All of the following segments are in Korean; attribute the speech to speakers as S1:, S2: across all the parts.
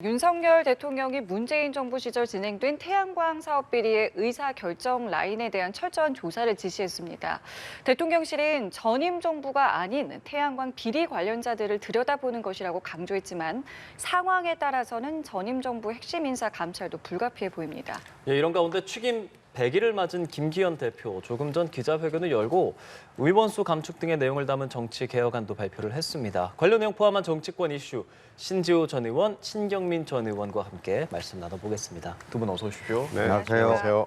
S1: 윤석열 대통령이 문재인 정부 시절 진행된 태양광 사업 비리의 의사결정 라인에 대한 철저한 조사를 지시했습니다. 대통령실은 전임 정부가 아닌 태양광 비리 관련자들을 들여다보는 것이라고 강조했지만 상황에 따라서는 전임 정부 핵심 인사 감찰도 불가피해 보입니다.
S2: 이런 가운데 취임 100일을 맞은 김기현 대표 조금 전 기자회견을 열고 의원수 감축 등의 내용을 담은 정치개혁안도 발표를 했습니다. 관련 내용 포함한 정치권 이슈 신지호 전 의원, 신경민 전 의원과 함께 말씀 나눠보겠습니다. 두 분 어서 오십시오.
S3: 네, 안녕하세요.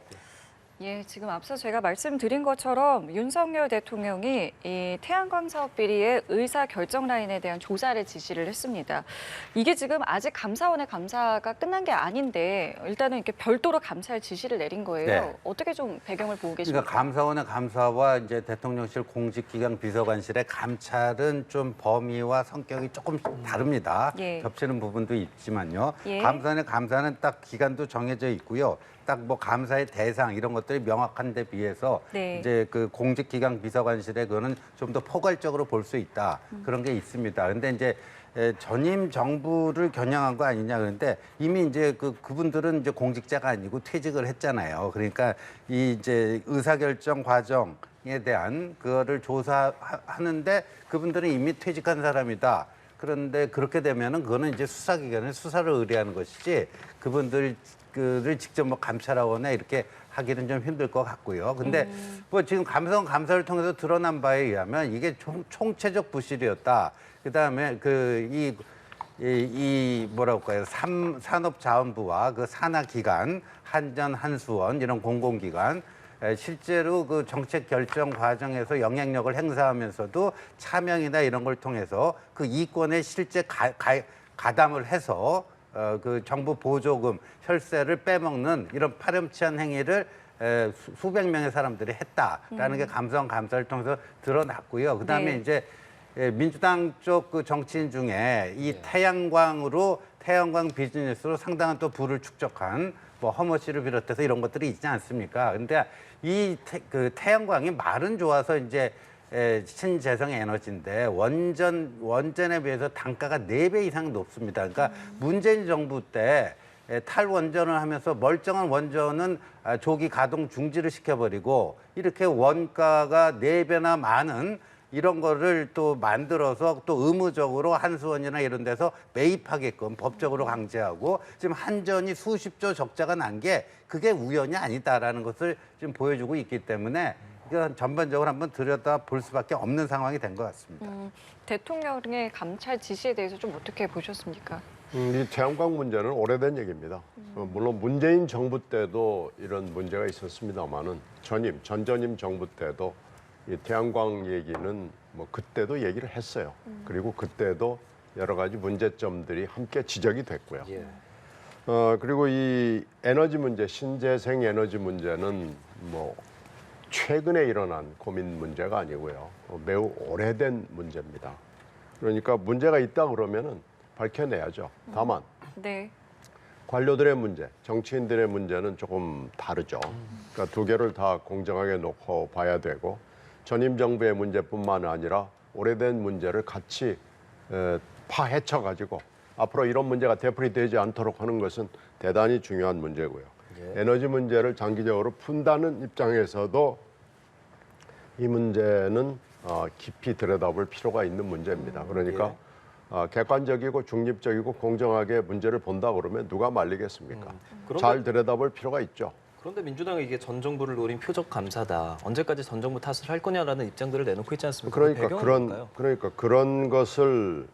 S1: 예, 지금 앞서 제가 말씀드린 것처럼 윤석열 대통령이 이 태양광 사업 비리의 의사 결정 라인에 대한 조사를 지시를 했습니다. 이게 지금 아직 감사원의 감사가 끝난 게 아닌데 일단은 이렇게 별도로 감사할 지시를 내린 거예요.
S3: 네.
S1: 어떻게 좀 배경을 보고 계십니까?
S3: 그러니까 감사원의 감사와 이제 대통령실 공직기강 비서관실의 감찰은 좀 범위와 성격이 조금 다릅니다.
S1: 예.
S3: 겹치는 부분도 있지만요.
S1: 예.
S3: 감사원의 감사는 딱 기간도 정해져 있고요. 딱 뭐 감사의 대상 이런 것들이 명확한 데 비해서
S1: 네.
S3: 이제 그 공직기강 비서관실의 그거는 좀 더 포괄적으로 볼 수 있다. 그런 게 있습니다. 근데 이제 전임 정부를 겨냥한 거 아니냐 그런데 이미 이제 그분들은 이제 공직자가 아니고 퇴직을 했잖아요. 그러니까 이 이제 의사결정 과정에 대한 그거를 조사하는데 그분들은 이미 퇴직한 사람이다. 그런데 그렇게 되면은 그거는 이제 수사기관에 수사를 의뢰하는 것이지 그분들을 직접 뭐 감찰하거나 이렇게 하기는 좀 힘들 것 같고요. 근데 뭐 지금 감사원 감사를 통해서 드러난 바에 의하면 이게 총체적 부실이었다. 그다음에 이 뭐라고 할까요? 산업자원부와 그 산하기관, 한전, 한수원 이런 공공기관 실제로 그 정책 결정 과정에서 영향력을 행사하면서도 차명이나 이런 걸 통해서 그 이권에 실제 가담을 해서 그 정부 보조금, 혈세를 빼먹는 이런 파렴치한 행위를 수백 명의 사람들이 했다라는 게 감사원 감사를 통해서 드러났고요. 그다음에
S1: 네.
S3: 이제 민주당 쪽 그 정치인 중에 이 태양광 비즈니스로 상당한 또 부를 축적한 뭐 허머 씨를 비롯해서 이런 것들이 있지 않습니까? 근데 이 태양광이 말은 좋아서 이제 신재생 에너지인데 원전에 비해서 단가가 4배 이상 높습니다. 그러니까 문재인 정부 때 탈원전을 하면서 멀쩡한 원전은 조기 가동 중지를 시켜버리고 이렇게 원가가 4배나 많은 이런 거를 또 만들어서 또 의무적으로 한수원이나 이런 데서 매입하게끔 법적으로 강제하고 지금 한전이 수십조 적자가 난 게 그게 우연이 아니다라는 것을 지금 보여주고 있기 때문에 이건 전반적으로 한번 들여다볼 수밖에 없는 상황이 된 것 같습니다.
S1: 대통령의 감찰 지시에 대해서 좀 어떻게 보셨습니까?
S4: 이 태양광 문제는 오래된 얘기입니다. 물론 문재인 정부 때도 이런 문제가 있었습니다만은 전전임 정부 때도 이 태양광 얘기는 뭐 그때도 얘기를 했어요. 그리고 그때도 여러 가지 문제점들이 함께 지적이 됐고요.
S2: 예.
S4: 그리고 이 에너지 문제, 신재생 에너지 문제는 뭐 최근에 일어난 고민 문제가 아니고요. 매우 오래된 문제입니다. 그러니까 문제가 있다 그러면은 밝혀내야죠. 다만
S1: 네.
S4: 관료들의 문제, 정치인들의 문제는 조금 다르죠. 그러니까 두 개를 다 공정하게 놓고 봐야 되고 전임 정부의 문제뿐만 아니라 오래된 문제를 같이 파헤쳐 가지고 앞으로 이런 문제가 되풀이되지 않도록 하는 것은 대단히 중요한 문제고요.
S2: 예.
S4: 에너지 문제를 장기적으로 푼다는 입장에서도 이 문제는 깊이 들여다볼 필요가 있는 문제입니다. 그러니까 객관적이고 중립적이고 공정하게 문제를 본다 그러면 누가 말리겠습니까? 잘 들여다볼 필요가 있죠.
S2: 그런데 민주당은 이게 전 정부를 노린 표적 감사다. 언제까지 전 정부 탓을 할 거냐라는 입장들을 내놓고 있지 않습니까?
S4: 그러니까 그런 것을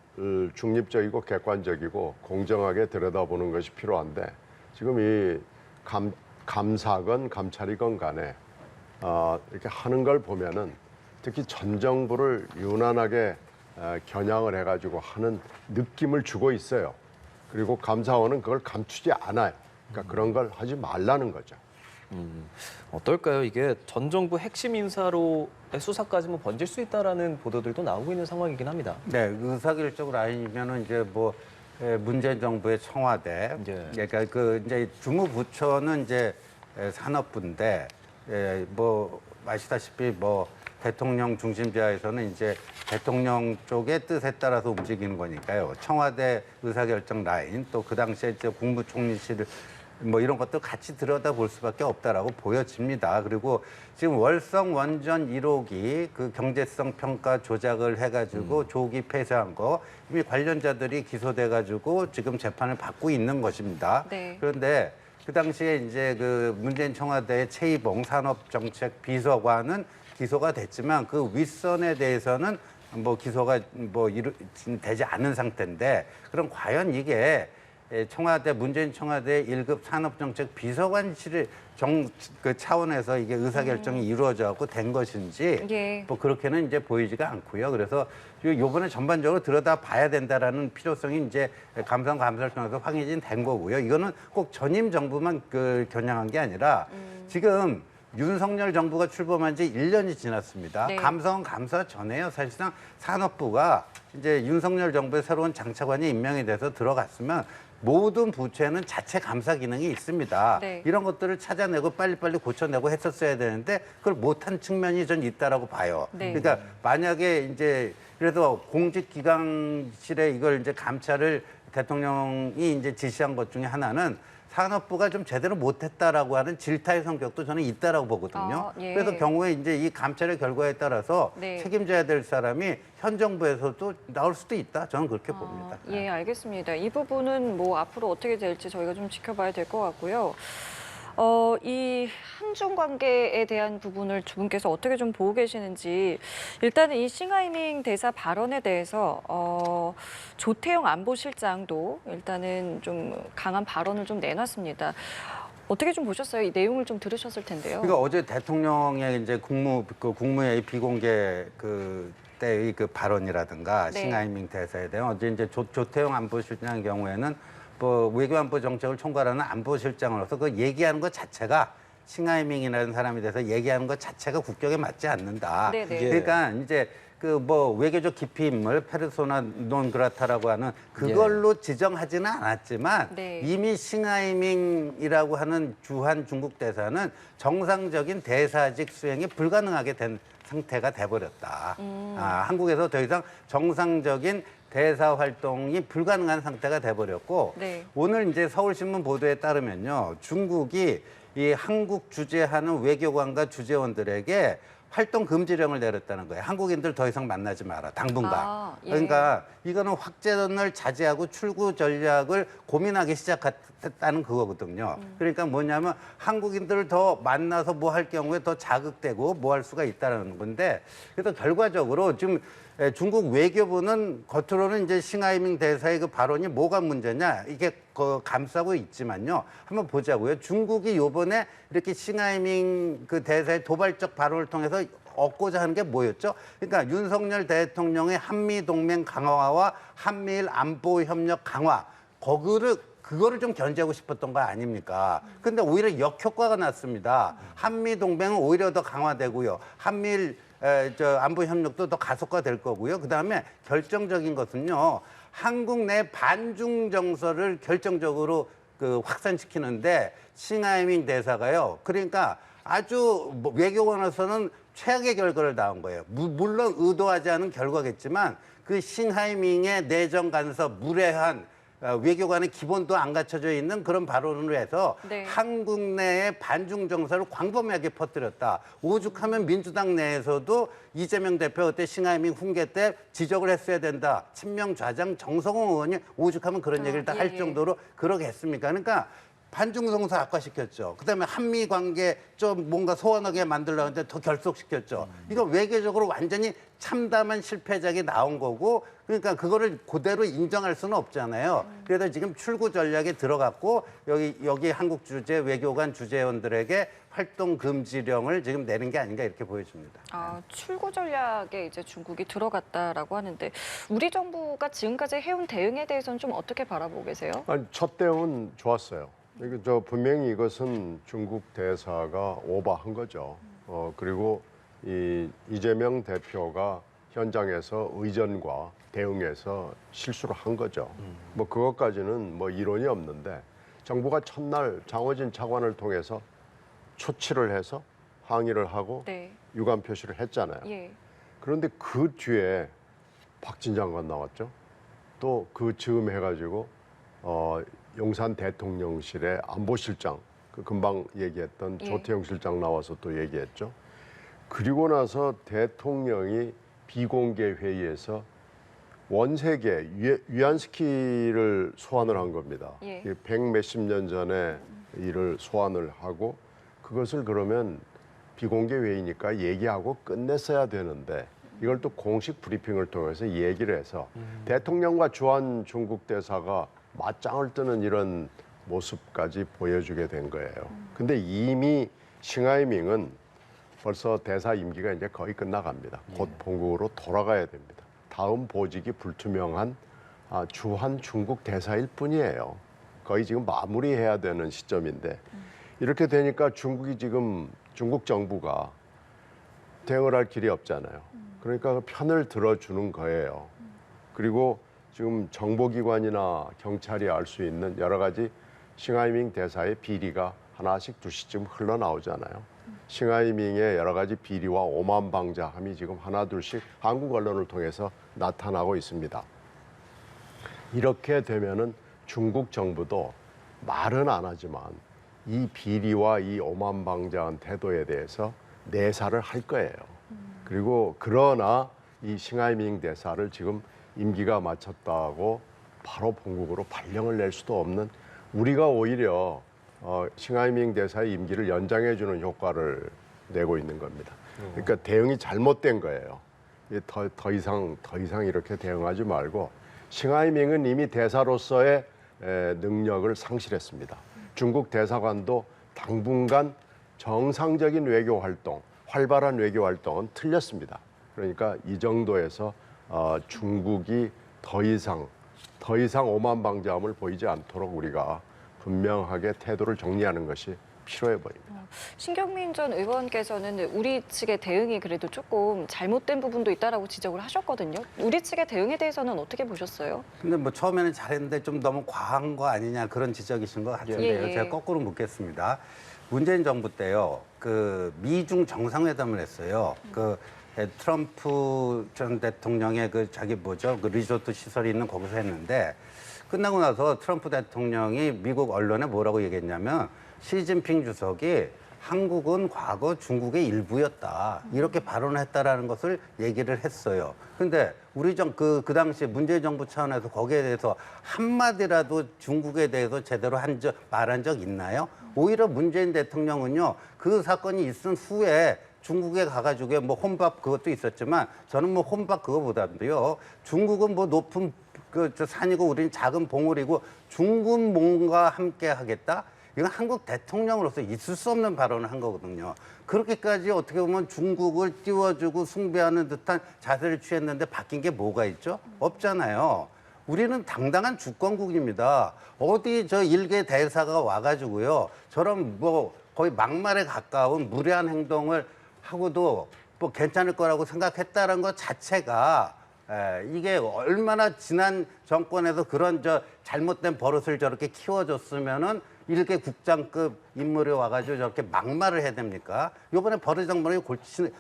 S4: 중립적이고 객관적이고 공정하게 들여다보는 것이 필요한데 지금 이 감사건 감찰이건 간에 이렇게 하는 걸 보면은 특히 전 정부를 유난하게 겨냥을 해가지고 하는 느낌을 주고 있어요. 그리고 감사원은 그걸 감추지 않아요. 그러니까 그런 걸 하지 말라는 거죠.
S2: 어떨까요? 이게 전 정부 핵심 인사로의 수사까지 뭐 번질 수 있다라는 보도들도 나오고 있는 상황이긴 합니다.
S3: 네, 의사결정 라인이면은 이제 뭐 문재인 정부의 청와대,
S2: 예.
S3: 그러니까 그 이제 주무부처는 이제 산업부인데 뭐 아시다시피 뭐 대통령 중심제하에서는 이제 대통령 쪽의 뜻에 따라서 움직이는 거니까요. 청와대 의사결정 라인 또 그 당시에 이제 국무총리실 뭐 이런 것도 같이 들여다볼 수밖에 없다라고 보여집니다. 그리고 지금 월성 원전 1호기 그 경제성 평가 조작을 해가지고 조기 폐쇄한 거 이미 관련자들이 기소돼가지고 지금 재판을 받고 있는 것입니다.
S1: 네.
S3: 그런데 그 당시에 이제 그 문재인 청와대의 최이봉 산업정책 비서관은 기소가 됐지만 그 윗선에 대해서는 뭐 기소가 되지 않은 상태인데 그럼 과연 이게 청와대 문재인 청와대 1급 산업정책 비서관실의 그 차원에서 이게 의사결정이 이루어져갖고 된 것인지
S1: 예.
S3: 뭐 그렇게는 이제 보이지가 않고요. 그래서 요번에 전반적으로 들여다 봐야 된다라는 필요성이 이제 감사를 통해서 확인이 된 거고요. 이거는 꼭 전임 정부만 그 겨냥한 게 아니라 지금 윤석열 정부가 출범한 지 1년이 지났습니다.
S1: 네.
S3: 감사원 감사 전에요. 사실상 산업부가 이제 윤석열 정부의 새로운 장차관이 임명이 돼서 들어갔으면 모든 부처에는 자체 감사 기능이 있습니다.
S1: 네.
S3: 이런 것들을 찾아내고 빨리빨리 고쳐내고 했었어야 되는데 그걸 못한 측면이 전 있다라고 봐요.
S1: 네.
S3: 그러니까 만약에 이제 그래서 공직기강실에 이걸 이제 감찰을 대통령이 이제 지시한 것 중에 하나는 산업부가 좀 제대로 못했다라고 하는 질타의 성격도 저는 있다라고 보거든요.
S1: 아, 예.
S3: 그래서 경우에 이제 이 감찰의 결과에 따라서
S1: 네.
S3: 책임져야 될 사람이 현 정부에서도 나올 수도 있다. 저는 그렇게 봅니다.
S1: 예, 알겠습니다. 이 부분은 뭐 앞으로 어떻게 될지 저희가 좀 지켜봐야 될 것 같고요. 이 한중 관계에 대한 부분을 두 분께서 어떻게 좀 보고 계시는지 일단은 이 싱하이밍 대사 발언에 대해서 조태용 안보실장도 일단은 좀 강한 발언을 좀 내놨습니다. 어떻게 좀 보셨어요? 이 내용을 좀 들으셨을 텐데요.
S3: 그러니까 어제 대통령의 이제 국무회의 비공개 때의 그 발언이라든가
S1: 네.
S3: 싱하이밍 대사에 대한 어제 이제 조태용 안보실장의 경우에는 뭐 외교안보 정책을 총괄하는 안보실장으로서 그 얘기하는 것 자체가 싱하이밍이라는 사람에 대해서 얘기하는 것 자체가 국격에 맞지 않는다.
S1: 네네.
S3: 그러니까 이제 그 뭐 외교적 기피 인물 페르소나 논 그라타라고 하는 그걸로 지정하지는 않았지만
S1: 네.
S3: 이미 싱하이밍이라고 하는 주한 중국 대사는 정상적인 대사직 수행이 불가능하게 된 상태가 돼버렸다. 한국에서 더 이상 정상적인 대사 활동이 불가능한 상태가 돼버렸고
S1: 네.
S3: 오늘 이제 서울신문 보도에 따르면요 중국이 이 한국 주재하는 외교관과 주재원들에게 활동 금지령을 내렸다는 거예요. 한국인들 더 이상 만나지 마라 당분간.
S1: 아, 예.
S3: 그러니까 이거는 확전을 자제하고 출구 전략을 고민하기 시작했다는 그거거든요. 그러니까 뭐냐면 한국인들을 더 만나서 뭐 할 경우에 더 자극되고 뭐 할 수가 있다는 건데 그래서 결과적으로 지금 중국 외교부는 겉으로는 이제 싱하이밍 대사의 그 발언이 뭐가 문제냐 이게 감싸고 있지만요. 한번 보자고요. 중국이 요번에 이렇게 싱하이밍 그 대사의 도발적 발언을 통해서 얻고자 하는 게 뭐였죠? 그러니까 윤석열 대통령의 한미 동맹 강화와 한미일 안보 협력 강화 그거를 좀 견제하고 싶었던 거 아닙니까? 근데 오히려 역효과가 났습니다. 한미 동맹은 오히려 더 강화되고요. 한미일 안보 협력도 더 가속화될 거고요. 그다음에 결정적인 것은요. 한국 내 반중 정서를 결정적으로 확산시키는데 싱하이밍 대사가요. 그러니까 아주 외교관으로서는 최악의 결과를 낳은 거예요. 물론 의도하지 않은 결과겠지만 그 싱하이밍의 내정 간섭, 무례한 외교관의 기본도 안 갖춰져 있는 그런 발언으로 해서
S1: 네.
S3: 한국 내의 반중 정서를 광범위하게 퍼뜨렸다. 오죽하면 민주당 내에서도 이재명 대표 그때 싱하이밍 훈계 때 지적을 했어야 된다. 친명 좌장 정성호 의원이 오죽하면 그런 얘기를 다 할
S1: 예.
S3: 정도로 그러겠습니까? 그러니까 반중 정서 악화시켰죠. 그다음에 한미 관계 좀 뭔가 소원하게 만들려고 했는데 더 결속시켰죠. 이거 외교적으로 완전히 참담한 실패작이 나온 거고 그러니까 그거를 그대로 인정할 수는 없잖아요. 그래서 지금 출구 전략에 들어갔고 여기 한국 주재 외교관 주재원들에게 활동 금지령을 지금 내는 게 아닌가 이렇게 보여집니다.
S1: 출구 전략에 이제 중국이 들어갔다라고 하는데 우리 정부가 지금까지 해온 대응에 대해서는 좀 어떻게 바라보고 계세요?
S4: 아니, 첫 대응은 좋았어요. 분명히 이것은 중국 대사가 오버한 거죠. 그리고 이재명 대표가 현장에서 의전과 대응해서 실수를 한 거죠. 뭐 그것까지는 뭐 이론이 없는데 정부가 첫날 장호진 차관을 통해서 초치를 해서 항의를 하고
S1: 네.
S4: 유감 표시를 했잖아요.
S1: 예.
S4: 그런데 그 뒤에 박진 장관 나왔죠. 또 그 즈음 해가지고 용산 대통령실의 안보실장, 그 금방 얘기했던
S1: 예.
S4: 조태영 실장 나와서 또 얘기했죠. 그리고 나서 대통령이 비공개 회의에서 원세계 위안스키를 소환을 한 겁니다.
S1: 예.
S4: 백 몇십 년 전에 이를 소환을 하고 그것을 그러면 비공개 회의니까 얘기하고 끝냈어야 되는데 이걸 또 공식 브리핑을 통해서 얘기를 해서 대통령과 주한 중국 대사가 맞짱을 뜨는 이런 모습까지 보여주게 된 거예요. 근데 이미 싱하이밍은 벌써 대사 임기가 이제 거의 끝나갑니다. 곧 본국으로 돌아가야 됩니다. 다음 보직이 불투명한 주한 중국 대사일 뿐이에요. 거의 지금 마무리해야 되는 시점인데 이렇게 되니까 중국이 지금 중국 정부가 대응을 할 길이 없잖아요. 그러니까 편을 들어주는 거예요. 그리고 지금 정보기관이나 경찰이 알 수 있는 여러 가지 싱하이밍 대사의 비리가 하나씩 두씩쯤 흘러나오잖아요. 싱하이밍의 여러 가지 비리와 오만방자함이 지금 하나둘씩 한국 언론을 통해서 나타나고 있습니다. 이렇게 되면은 중국 정부도 말은 안 하지만 이 비리와 이 오만방자한 태도에 대해서 내사를 할 거예요. 그리고 그러나 이 싱하이밍 대사를 지금 임기가 마쳤다고 바로 본국으로 발령을 낼 수도 없는 우리가 오히려 싱하이밍 대사의 임기를 연장해주는 효과를 내고 있는 겁니다. 그러니까 대응이 잘못된 거예요. 더 이상 이렇게 대응하지 말고 싱하이밍은 이미 대사로서의 능력을 상실했습니다. 중국 대사관도 당분간 정상적인 외교 활동, 활발한 외교 활동은 틀렸습니다. 그러니까 이 정도에서 중국이 더 이상 오만방자함을 보이지 않도록 우리가 분명하게 태도를 정리하는 것이 필요해 보입니다.
S1: 신경민 전 의원께서는 우리 측의 대응이 그래도 조금 잘못된 부분도 있다라고 지적을 하셨거든요. 우리 측의 대응에 대해서는 어떻게 보셨어요?
S3: 근데 뭐 처음에는 잘했는데 좀 너무 과한 거 아니냐 그런 지적이신 것 같은데요.
S1: 예.
S3: 제가 거꾸로 묻겠습니다. 문재인 정부 때요, 그 미중 정상회담을 했어요. 그 트럼프 전 대통령의 그 자기 뭐죠, 그 리조트 시설이 있는 거기서 했는데 끝나고 나서 트럼프 대통령이 미국 언론에 뭐라고 얘기했냐면 시진핑 주석이 한국은 과거 중국의 일부였다 이렇게 발언을 했다라는 것을 얘기를 했어요. 근데 우리 그 당시 문재인 정부 차원에서 거기에 대해서 한마디라도 중국에 대해서 제대로 말한 적 있나요? 오히려 문재인 대통령은요, 그 사건이 있은 후에 중국에 가가지고 뭐 혼밥 그것도 있었지만 저는 뭐 혼밥 그거보다도요, 중국은 뭐 높은 산이고 우리는 작은 봉우리고 중국몽과 함께 하겠다. 이건 한국 대통령으로서 있을 수 없는 발언을 한 거거든요. 그렇게까지 어떻게 보면 중국을 띄워주고 숭배하는 듯한 자세를 취했는데 바뀐 게 뭐가 있죠? 없잖아요. 우리는 당당한 주권국입니다. 어디 저 일개 대사가 와가지고요, 저런 뭐 거의 막말에 가까운 무례한 행동을 하고도 뭐 괜찮을 거라고 생각했다는 것 자체가 이게 얼마나 지난 정권에서 그런 잘못된 버릇을 저렇게 키워줬으면은 일개 국장급 인물이 와가지고 저렇게 막말을 해야 됩니까? 이번에 버릇 정권이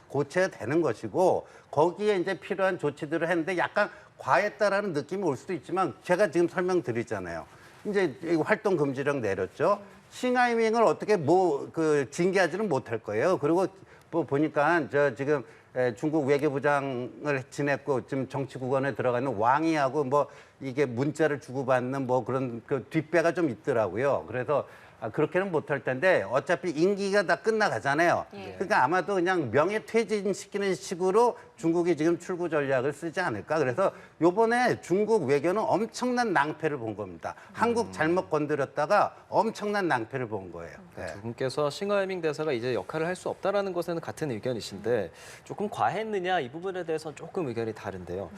S3: 고쳐야 되는 것이고 거기에 이제 필요한 조치들을 했는데 약간 과했다라는 느낌이 올 수도 있지만 제가 지금 설명드리잖아요. 이제 활동 금지령 내렸죠. 싱하이밍을 어떻게 징계하지는 못할 거예요. 그리고 뭐 보니까 지금 중국 외교부장을 지냈고 지금 정치국원에 들어가 있는 왕이하고 뭐 이게 문자를 주고받는 뭐 그런 그 뒷배가 좀 있더라고요. 그래서 그렇게는 못할 텐데 어차피 임기가 다 끝나가잖아요. 그러니까 아마도 그냥 명예퇴진시키는 식으로 중국이 지금 출구 전략을 쓰지 않을까. 그래서 요번에 중국 외교는 엄청난 낭패를 본 겁니다. 한국 잘못 건드렸다가 엄청난 낭패를 본 거예요. 네.
S2: 두 분께서 싱하이밍 대사가 이제 역할을 할 수 없다라는 것에는 같은 의견이신데 조금 과했느냐 이 부분에 대해서는 조금 의견이 다른데요.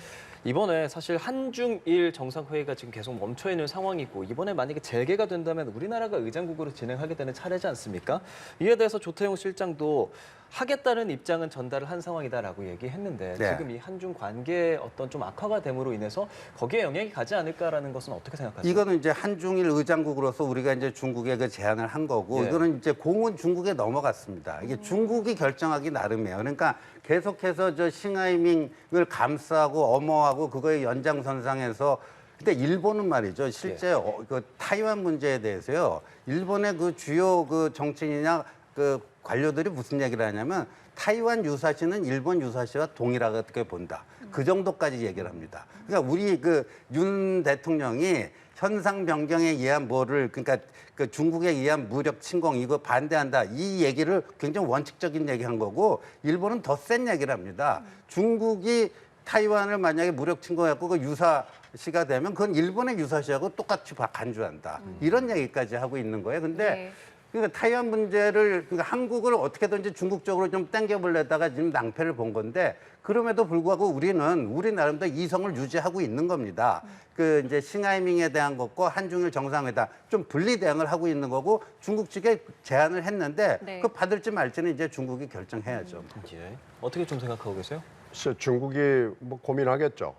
S2: 이번에 사실 한중일 제1 정상회의가 지금 계속 멈춰 있는 상황이고 이번에 만약에 재개가 된다면 우리나라가 의장국으로 진행하게 되는 차례지 않습니까? 이에 대해서 조태용 실장도 하겠다는 입장은 전달을 한 상황이다라고 얘기했는데
S3: 네.
S2: 지금 이 한중 관계의 어떤 좀 악화가 됨으로 인해서 거기에 영향이 가지 않을까라는 것은 어떻게 생각하세요?
S3: 이거는 이제 한중일 의장국으로서 우리가 이제 중국에 그 제안을 한 거고
S2: 예.
S3: 이거는 이제 공은 중국에 넘어갔습니다. 이게 중국이 결정하기 나름이에요. 그러니까 계속해서 저 싱하이밍을 감싸고 엄호하고 그거의 연장선상에서 근데 일본은 말이죠. 실제 그 타이완 문제에 대해서요. 일본의 그 주요 그 정치인이나 그 관료들이 무슨 얘기를 하냐면 타이완 유사시는 일본 유사시와 동일하게 본다. 그 정도까지 얘기를 합니다. 그러니까 우리 그 윤 대통령이 현상 변경에 의한 뭐를 그러니까 그 중국에 의한 무력 침공 이거 반대한다. 이 얘기를 굉장히 원칙적인 얘기한 거고 일본은 더 센 얘기를 합니다. 중국이 타이완을 만약에 무력 침공했고 그 유사시가 되면 그건 일본의 유사시하고 똑같이 간주한다. 이런 얘기까지 하고 있는 거예요. 근데
S1: 네.
S3: 그러니까 타이완 문제를 그러니까 한국을 어떻게든지 중국 쪽으로 좀 당겨보려다가 지금 낭패를 본 건데 그럼에도 불구하고 우리 나름대로 이성을 유지하고 있는 겁니다. 그 이제 싱하이밍에 대한 것과 한중일 정상회담 좀 분리 대응을 하고 있는 거고 중국 측에 제안을 했는데
S1: 네.
S3: 그 받을지 말지는 이제 중국이 결정해야죠.
S2: 예. 어떻게 좀 생각하고 계세요?
S4: 글쎄, 중국이 뭐 고민하겠죠.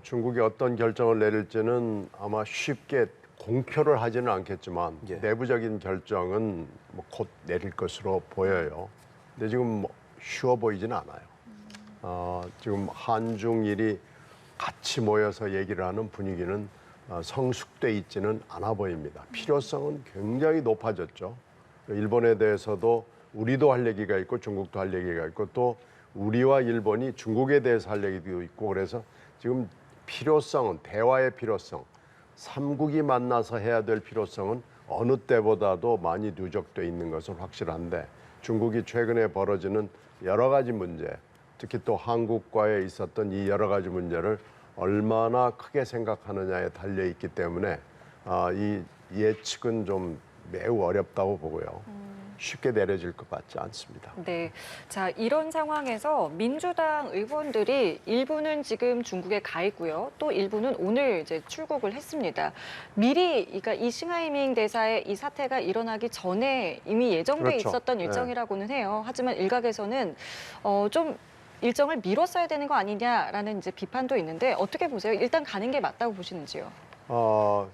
S4: 중국이 어떤 결정을 내릴지는 아마 쉽게 공표를 하지는 않겠지만
S2: 예.
S4: 내부적인 결정은 뭐 곧 내릴 것으로 보여요. 근데 지금 뭐 쉬워 보이지는 않아요. 지금 한중일이 같이 모여서 얘기를 하는 분위기는 성숙돼 있지는 않아 보입니다. 필요성은 굉장히 높아졌죠. 일본에 대해서도 우리도 할 얘기가 있고 중국도 할 얘기가 있고 또 우리와 일본이 중국에 대해서 할 얘기도 있고 그래서 지금 필요성은 대화의 필요성, 삼국이 만나서 해야 될 필요성은 어느 때보다도 많이 누적돼 있는 것은 확실한데 중국이 최근에 벌어지는 여러 가지 문제, 특히 또 한국과에 있었던 이 여러 가지 문제를 얼마나 크게 생각하느냐에 달려 있기 때문에 이 예측은 좀 매우 어렵다고 보고요. 쉽게 내려질 것 같지 않습니다.
S1: 네. 자, 이런 상황에서 민주당 의원들이 일부는 지금 중국에 가 있고요. 또 일부는 오늘 이제 출국을 했습니다. 미리 그러니까 이 싱하이밍 대사의 이 사태가 일어나기 전에 이미 예정돼
S4: 그렇죠.
S1: 있었던
S4: 네.
S1: 일정이라고는 해요. 하지만 일각에서는 좀 일정을 미뤘어야 되는 거 아니냐라는 이제 비판도 있는데 어떻게 보세요? 일단 가는 게 맞다고 보시는지요?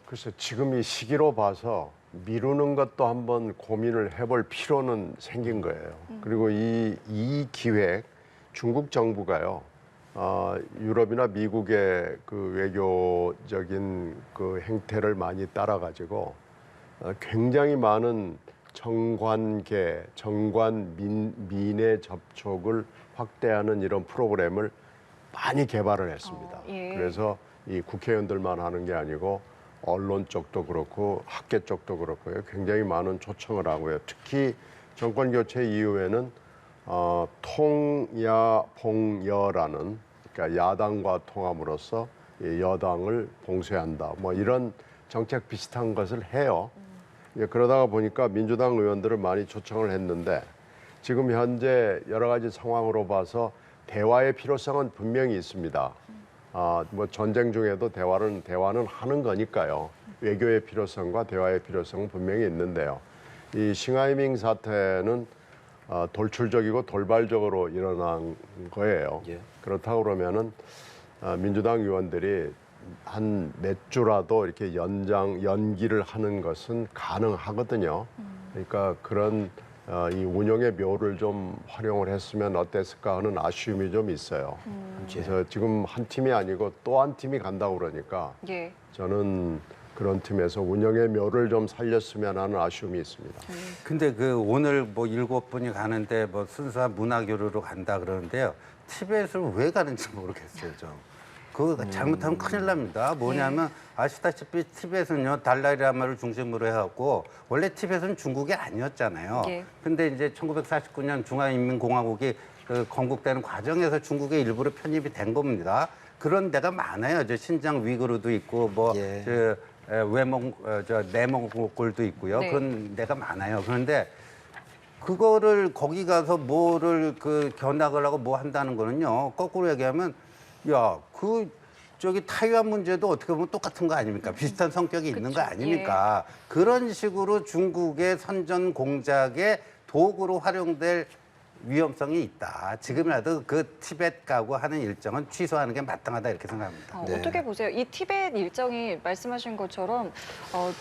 S4: 글쎄 지금 이 시기로 봐서 미루는 것도 한번 고민을 해볼 필요는 생긴 거예요. 그리고 이 기획 중국 정부가요. 유럽이나 미국의 그 외교적인 그 행태를 많이 따라가지고 굉장히 많은 정관계, 정관민의 접촉을 확대하는 이런 프로그램을 많이 개발을 했습니다.
S1: 예.
S4: 그래서 이 국회의원들만 하는 게 아니고 언론 쪽도 그렇고 학계 쪽도 그렇고요. 굉장히 많은 초청을 하고요. 특히 정권 교체 이후에는 통야봉여라는 그러니까 야당과 통함으로써 이 여당을 봉쇄한다. 뭐 이런 정책 비슷한 것을 해요. 그러다가 보니까 민주당 의원들을 많이 초청을 했는데 지금 현재 여러 가지 상황으로 봐서 대화의 필요성은 분명히 있습니다. 뭐 전쟁 중에도 대화는 하는 거니까요. 외교의 필요성과 대화의 필요성은 분명히 있는데요. 이 싱하이밍 사태는 돌출적이고 돌발적으로 일어난 거예요.
S2: 예.
S4: 그렇다고 그러면은 민주당 의원들이 한 몇 주라도 이렇게 연기를 하는 것은 가능하거든요. 그러니까 그런 이 운영의 묘를 좀 활용을 했으면 어땠을까 하는 아쉬움이 좀 있어요. 그래서 지금 한 팀이 아니고 또 한 팀이 간다고 그러니까
S1: 예.
S4: 저는 그런 팀에서 운영의 묘를 좀 살렸으면 하는 아쉬움이 있습니다.
S3: 근데 그 오늘 뭐 7분이 가는데 뭐 순수한 문화교류로 간다 그러는데요. 티벳을 왜 가는지 모르겠어요, 좀. 그거 잘못하면 큰일 납니다. 뭐냐면 아시다시피 티벳은요 달라이라마를 중심으로 해갖고 원래 티벳은 중국이 아니었잖아요.
S1: 예.
S3: 근데 이제 1949년 중화인민공화국이 그 건국되는 과정에서 중국의 일부로 편입이 된 겁니다. 그런 데가 많아요. 저 신장 위구르도 있고 뭐
S2: 예.
S3: 내몽골도 있고요.
S1: 네.
S3: 그런 데가 많아요. 그런데 그거를 거기 가서 뭐를 그 견학을 하고 뭐 한다는 거는요. 거꾸로 얘기하면 야, 그 저기 타이완 문제도 어떻게 보면 똑같은 거 아닙니까? 비슷한 성격이 있는 거 아닙니까? 그런 식으로 중국의 선전 공작의 도구로 활용될 위험성이 있다. 지금이라도 그 티벳 가고 하는 일정은 취소하는 게 마땅하다 이렇게 생각합니다.
S2: 네.
S1: 어떻게 보세요? 이 티벳 일정이 말씀하신 것처럼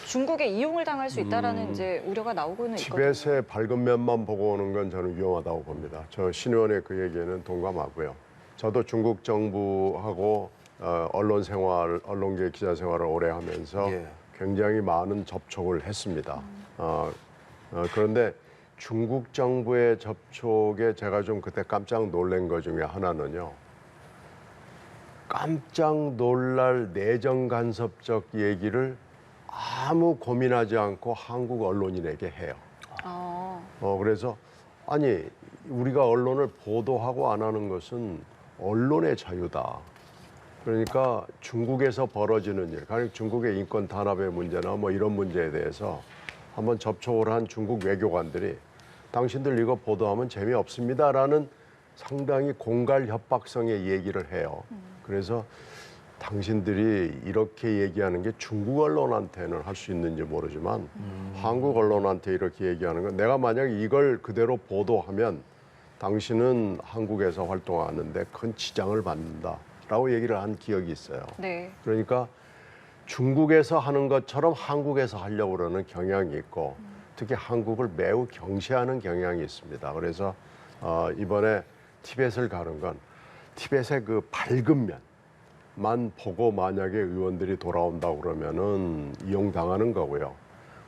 S1: 중국에 이용을 당할 수 있다라는 이제 우려가 나오고는 있거든요.
S4: 티벳의 밝은 면만 보고 오는 건 저는 위험하다고 봅니다. 저 신 의원의 그 얘기에는 동감하고요. 저도 중국 정부하고 언론 생활, 언론계 기자 생활을 오래 하면서
S2: 예.
S4: 굉장히 많은 접촉을 했습니다. 그런데 중국 정부의 접촉에 제가 좀 그때 깜짝 놀란 것 중에 하나는요. 깜짝 놀랄 내정 간섭적 얘기를 아무 고민하지 않고 한국 언론인에게 해요. 그래서 아니 우리가 언론을 보도하고 안 하는 것은 언론의 자유다. 그러니까 중국에서 벌어지는 일, 가령 중국의 인권 탄압의 문제나 뭐 이런 문제에 대해서 한번 접촉을 한 중국 외교관들이 당신들 이거 보도하면 재미없습니다라는 상당히 공갈 협박성의 얘기를 해요. 그래서 당신들이 이렇게 얘기하는 게 중국 언론한테는 할 수 있는지 모르지만 한국 언론한테 이렇게 얘기하는 건 내가 만약 이걸 그대로 보도하면 당신은 한국에서 활동하는데 큰 지장을 받는다라고 얘기를 한 기억이 있어요.
S1: 네.
S4: 그러니까 중국에서 하는 것처럼 한국에서 하려고 그러는 경향이 있고 특히 한국을 매우 경시하는 경향이 있습니다. 그래서 이번에 티벳을 가는 건 티벳의 그 밝은 면만 보고 만약에 의원들이 돌아온다고 그러면은 이용당하는 거고요.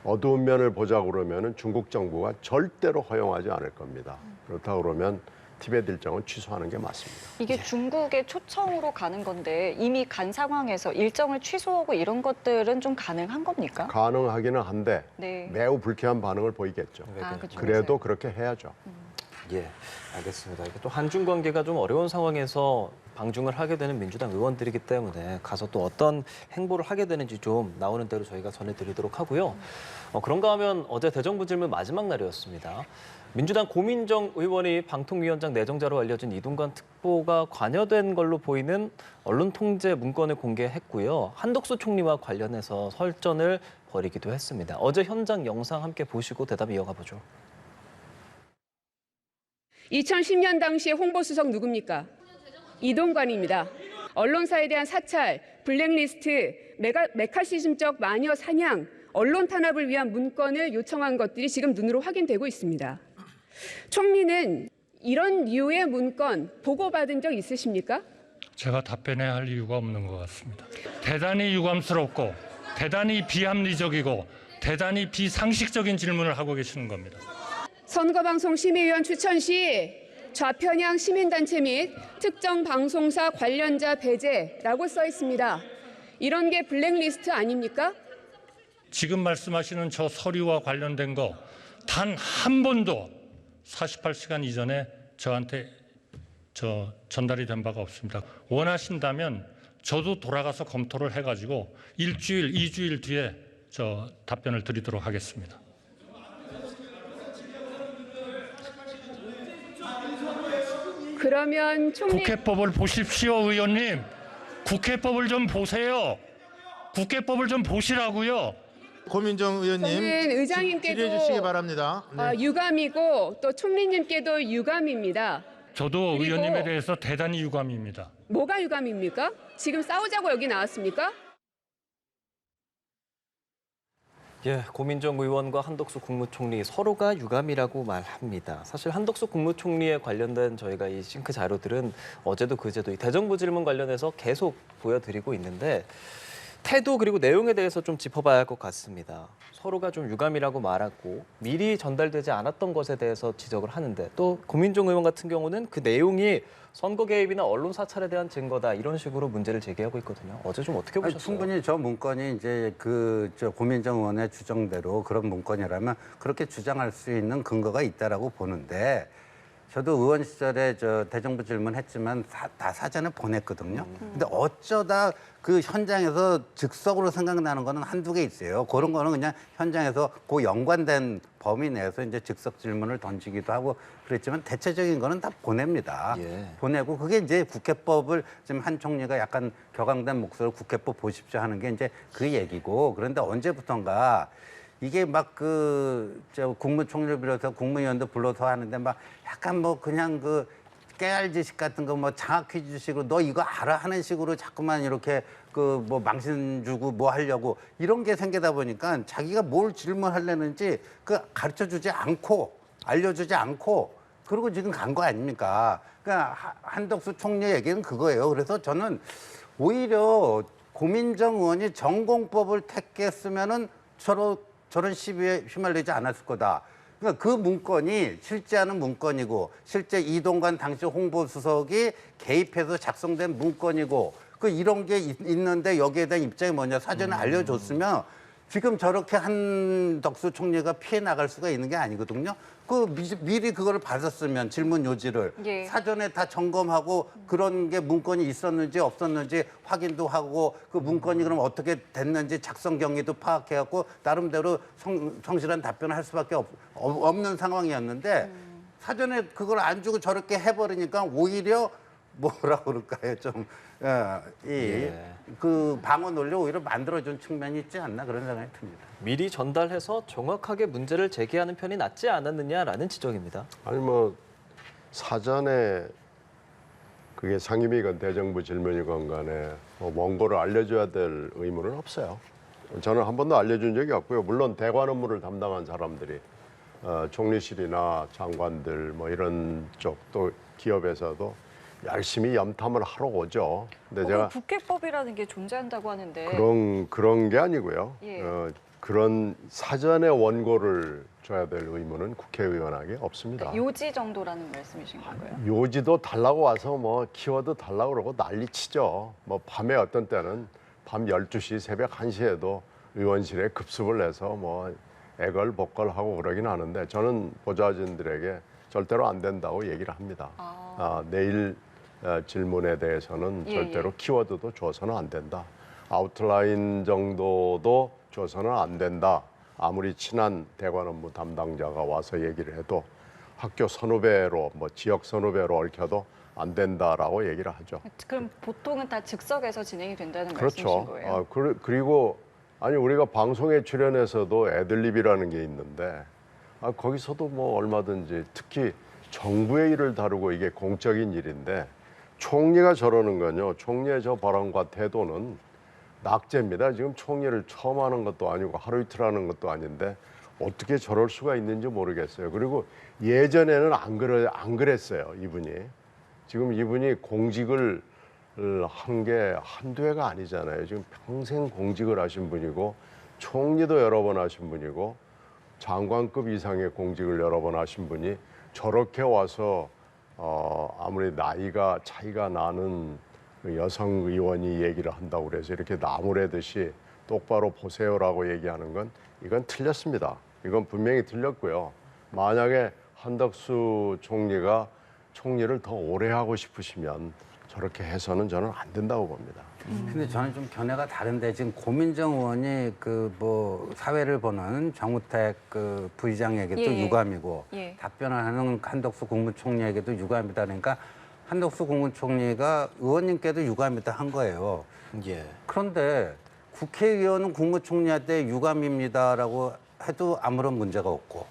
S4: 어두운 면을 보자고 그러면은 중국 정부가 절대로 허용하지 않을 겁니다. 그렇다고 그러면 티벳 일정은 취소하는 게 맞습니다.
S1: 이게 중국의 초청으로 가는 건데 이미 간 상황에서 일정을 취소하고 이런 것들은 좀 가능한 겁니까?
S4: 가능하기는 한데
S1: 네.
S4: 매우 불쾌한 반응을 보이겠죠.
S1: 그렇죠.
S4: 그래도 그렇게 해야죠.
S2: 예, 알겠습니다. 이게 또 한중 관계가 좀 어려운 상황에서 방중을 하게 되는 민주당 의원들이기 때문에 가서 또 어떤 행보를 하게 되는지 좀 나오는 대로 저희가 전해드리도록 하고요. 그런가 하면 어제 대정부 질문 마지막 날이었습니다. 민주당 고민정 의원이 방통위원장 내정자로 알려진 이동관 특보가 관여된 걸로 보이는 언론 통제 문건을 공개했고요. 한덕수 총리와 관련해서 설전을 벌이기도 했습니다. 어제 현장 영상 함께 보시고 대답 이어가 보죠.
S5: 2010년 당시에 홍보수석 누굽니까? 이동관입니다. 언론사에 대한 사찰, 블랙리스트, 메카시즘적 마녀 사냥, 언론 탄압을 위한 문건을 요청한 것들이 지금 눈으로 확인되고 있습니다. 총리는 이런 류의 문건 보고받은 적 있으십니까?
S6: 제가 답변해야 할 이유가 없는 것 같습니다. 대단히 유감스럽고 대단히 비합리적이고 대단히 비상식적인 질문을 하고 계시는 겁니다.
S5: 선거방송 심의위원 추천 시 좌편향 시민단체 및 특정 방송사 관련자 배제라고 써 있습니다. 이런 게 블랙리스트 아닙니까?
S6: 지금 말씀하시는 저 서류와 관련된 거 단 한 번도 48시간 이전에 저한테 전달이 된 바가 없습니다. 원하신다면 저도 돌아가서 검토를 해가지고 일주일, 2주일 뒤에 답변을 드리도록 하겠습니다.
S5: 그러면 총리
S6: 국회법을 보십시오, 의원님. 국회법을 좀 보세요. 국회법을 좀 보시라고요.
S7: 고민정 의원님
S5: 저는 의장님께도
S7: 질의해 주시기 바랍니다. 네.
S5: 유감이고 또 총리님께도 유감입니다.
S6: 저도
S5: 그리고
S6: 의원님에 대해서 대단히 유감입니다.
S5: 뭐가 유감입니까? 지금 싸우자고 여기 나왔습니까?
S2: 예, 고민정 의원과 한덕수 국무총리 서로가 유감이라고 말합니다. 사실 한덕수 국무총리에 관련된 저희가 이 싱크 자료들은 어제도 그제도 이 대정부 질문 관련해서 계속 보여드리고 있는데 태도 그리고 내용에 대해서 좀 짚어봐야 할 것 같습니다. 서로가 좀 유감이라고 말하고 미리 전달되지 않았던 것에 대해서 지적을 하는데 또 고민정 의원 같은 경우는 그 내용이 선거 개입이나 언론 사찰에 대한 증거다 이런 식으로 문제를 제기하고 있거든요. 어제 좀 어떻게 보셨어요?
S3: 충분히 저 문건이 이제 고민정 의원의 주장대로 그런 문건이라면 그렇게 주장할 수 있는 근거가 있다라고 보는데 저도 의원 시절에 저 대정부 질문했지만 다 사전에 보냈거든요. 근데 어쩌다 그 현장에서 즉석으로 생각나는 거는 한두 개 있어요. 그런 거는 그냥 현장에서 그 연관된 범위 내에서 이제 즉석 질문을 던지기도 하고 그랬지만 대체적인 거는 다 보냅니다.
S2: 예.
S3: 보내고 그게 이제 국회법을 지금 한 총리가 약간 격앙된 목소리로 국회법 보십시오 하는 게 이제 그 얘기고 그런데 언제부턴가 이게 막 저 국무총리를 비롯해서 국무위원도 불러서 하는데 막 약간 뭐 그냥 그 깨알 지식 같은 거 뭐 장학 퀴즈식으로 너 이거 알아 하는 식으로 자꾸만 이렇게 그 뭐 망신 주고 뭐 하려고 이런 게 생기다 보니까 자기가 뭘 질문하려는지 그 가르쳐 주지 않고 알려주지 않고 그러고 지금 간 거 아닙니까? 그러니까 한덕수 총리 얘기는 그거예요. 그래서 저는 오히려 고민정 의원이 전공법을 택했으면은 저런 시비에 휘말리지 않았을 거다. 그러니까 그 문건이 실제 하는 문건이고 실제 이동관 당시 홍보수석이 개입해서 작성된 문건이고 그 이런 게 있는데 여기에 대한 입장이 뭐냐 사전에 알려줬으면 지금 저렇게 한덕수 총리가 피해 나갈 수가 있는 게 아니거든요. 그 미리 그거를 받았으면 질문 요지를
S1: 예.
S3: 사전에 다 점검하고 그런 게 문건이 있었는지 없었는지 확인도 하고 그 문건이 그럼 어떻게 됐는지 작성 경위도 파악해갖고 나름대로 성실한 답변을 할 수밖에 없는 상황이었는데 사전에 그걸 안 주고 저렇게 해버리니까 오히려 뭐라 그럴까요? 좀 그 방어 논리 오히려 만들어준 측면이 있지 않나 그런 생각이 듭니다.
S2: 미리 전달해서 정확하게 문제를 제기하는 편이 낫지 않았느냐라는 지적입니다.
S4: 아니 뭐 사전에 그게 상임위건 대정부 질문이건 간에 뭐 원고를 알려줘야 될 의무는 없어요. 저는 한 번도 알려준 적이 없고요. 물론 대관 업무를 담당한 사람들이 총리실이나 장관들 뭐 이런 쪽 또 기업에서도 열심히 염탐을 하러 오죠. 근데 제가
S1: 국회법이라는 게 존재한다고 하는데
S4: 그런 게 아니고요.
S1: 예.
S4: 그런 사전에 원고를 줘야 될 의무는 국회의원에게 없습니다.
S1: 요지 정도라는 말씀이신 건가요?
S4: 요지도 달라고 와서 뭐 키워드 달라고 그러고 난리 치죠. 뭐 밤에 어떤 때는 밤 12시, 새벽 1시에도 의원실에 급습을 해서 뭐 애걸복걸하고 그러긴 하는데 저는 보좌진들에게 절대로 안 된다고 얘기를 합니다. 내일 질문에 대해서는
S1: 예,
S4: 절대로
S1: 예.
S4: 키워드도 줘서는 안 된다. 아웃라인 정도도 줘서는 안 된다. 아무리 친한 대관 업무 담당자가 와서 얘기를 해도 학교 선후배로 뭐 지역 선후배로 얽혀도 안 된다라고 얘기를 하죠.
S1: 그럼 보통은 다 즉석에서 진행이 된다는 말씀이신
S4: 그렇죠.
S1: 거예요?
S4: 그리고 아니 우리가 방송에 출연해서도 애들립이라는 게 있는데 거기서도 뭐 얼마든지 특히 정부의 일을 다루고 이게 공적인 일인데 총리가 저러는 건요. 총리의 저 발언과 태도는 낙제입니다. 지금 총리를 처음 하는 것도 아니고 하루 이틀 하는 것도 아닌데 어떻게 저럴 수가 있는지 모르겠어요. 그리고 예전에는 안 그랬어요. 이분이. 지금 이분이 공직을 한 게 한두 해가 아니잖아요. 지금 평생 공직을 하신 분이고 총리도 여러 번 하신 분이고 장관급 이상의 공직을 여러 번 하신 분이 저렇게 와서 아무리 나이가 차이가 나는 여성 의원이 얘기를 한다고 그래서 이렇게 나무래듯이 똑바로 보세요라고 얘기하는 건 이건 틀렸습니다. 이건 분명히 틀렸고요. 만약에 한덕수 총리가 총리를 더 오래 하고 싶으시면 저렇게 해서는 저는 안 된다고 봅니다.
S3: 근데 저는 좀 견해가 다른데 지금 고민정 의원이 그 뭐 사회를 보는 정우택 그 부의장에게도
S1: 예.
S3: 유감이고
S1: 예.
S3: 답변을 하는 한덕수 국무총리에게도 유감이다. 그러니까 한덕수 국무총리가 의원님께도 유감이다 한 거예요.
S2: 예.
S3: 그런데 국회의원은 국무총리한테 유감입니다라고 해도 아무런 문제가 없고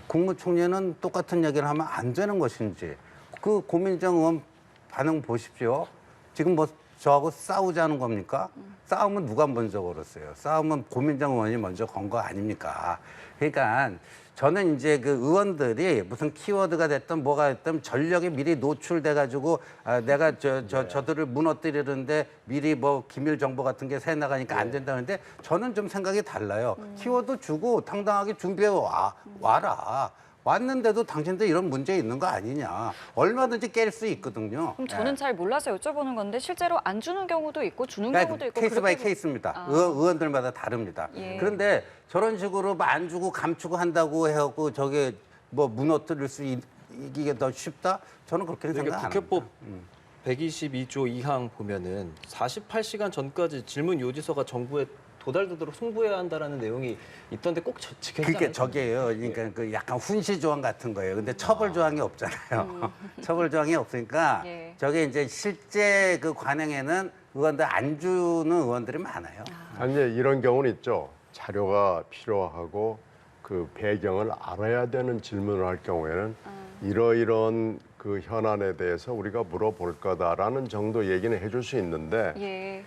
S3: 국무총리는 똑같은 얘기를 하면 안 되는 것인지 그 고민정 의원 반응 보십시오. 지금 뭐 저하고 싸우자는 겁니까? 싸움은 누가 먼저 걸었어요? 싸움은 고민정 의원이 먼저 건 거 아닙니까? 그러니까 저는 이제 그 의원들이 무슨 키워드가 됐든 뭐가 됐든 전력이 미리 노출돼 가지고 내가 저들을 무너뜨리는데 미리 뭐 기밀 정보 같은 게 새 나가니까 안 된다는데 저는 좀 생각이 달라요. 키워드 주고 당당하게 준비해 와라. 왔는데도 당신들 이런 문제 있는 거 아니냐. 얼마든지 깰 수 있거든요.
S1: 그럼 저는 잘 몰라서 여쭤보는 건데 실제로 안 주는 경우도 있고 주는 경우도 있고
S3: 케이스 바이
S1: 그렇게
S3: 케이스입니다. 의원들마다 다릅니다.
S1: 예.
S3: 그런데 저런 식으로 안 주고 감추고 한다고 해갖고 저게 뭐 무너뜨릴 수 이기게 더 쉽다? 저는 그렇게는
S2: 이게
S3: 생각 안 합니다.
S2: 국회법 122조 2항 보면은 48시간 전까지 질문 요지서가 정부에 도달되도록 송부해야 한다라는 내용이 있던데 꼭 지켜지지
S3: 그게
S2: 않아요?
S3: 저게요. 그러니까 그 약간 훈시 조항 같은 거예요. 근데 처벌 조항이 없잖아요. 처벌 조항이 없으니까
S1: 예.
S3: 저게 이제 실제 그 관행에는 의원들 안 주는 의원들이 많아요.
S4: 아니 이제 이런 경우는 있죠. 자료가 필요하고 그 배경을 알아야 되는 질문을 할 경우에는 이러이러한 그 현안에 대해서 우리가 물어볼 거다라는 정도 얘기는 해줄 수 있는데
S1: 예.